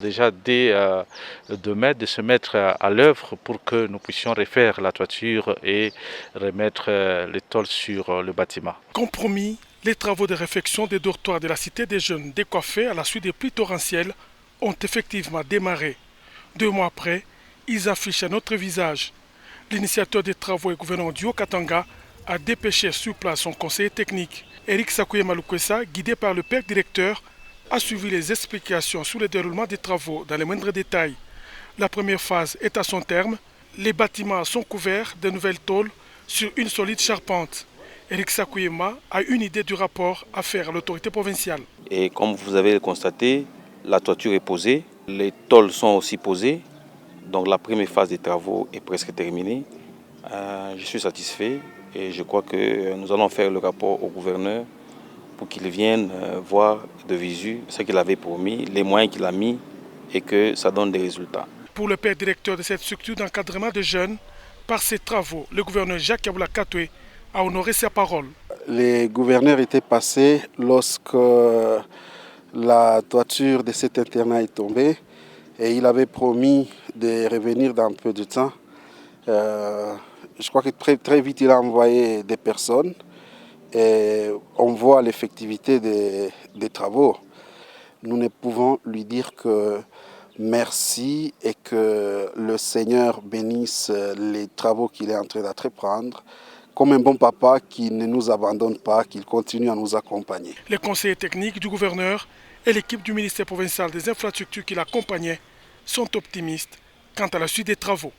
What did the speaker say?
Déjà dès demain de se mettre à l'œuvre pour que nous puissions refaire la toiture et remettre les tôles sur le bâtiment. Compromis, les travaux de réfection des dortoirs de la Cité des Jeunes décoiffés à la suite des pluies torrentielles ont effectivement démarré. 2 mois après, ils affichent un autre visage. L'initiateur des travaux et gouverneur du Haut-Katanga a dépêché sur place son conseiller technique. Eric Sakouye Malukwesa, guidé par le père directeur, a suivi les explications sur le déroulement des travaux dans les moindres détails. La première phase est à son terme. Les bâtiments sont couverts de nouvelles tôles sur une solide charpente. Eric Sakouyema a une idée du rapport à faire à l'autorité provinciale. Et comme vous avez constaté, la toiture est posée, les tôles sont aussi posées. Donc la première phase des travaux est presque terminée. Je suis satisfait et je crois que nous allons faire le rapport au gouverneur pour qu'il vienne voir de visu ce qu'il avait promis, les moyens qu'il a mis et que ça donne des résultats. Pour le père directeur de cette structure d'encadrement de jeunes, par ses travaux, le gouverneur Jacques Aboula Katoué a honoré sa parole. Les gouverneurs étaient passés lorsque la toiture de cet internat est tombée et il avait promis de revenir dans peu de temps. Je crois que très vite il a envoyé des personnes et on voit l'effectivité des travaux. Nous ne pouvons lui dire que merci et que le Seigneur bénisse les travaux qu'il est en train d'entreprendre. Comme un bon papa qui ne nous abandonne pas, qu'il continue à nous accompagner. Les conseillers techniques du gouverneur et l'équipe du ministère provincial des infrastructures qui l'accompagnaient sont optimistes quant à la suite des travaux.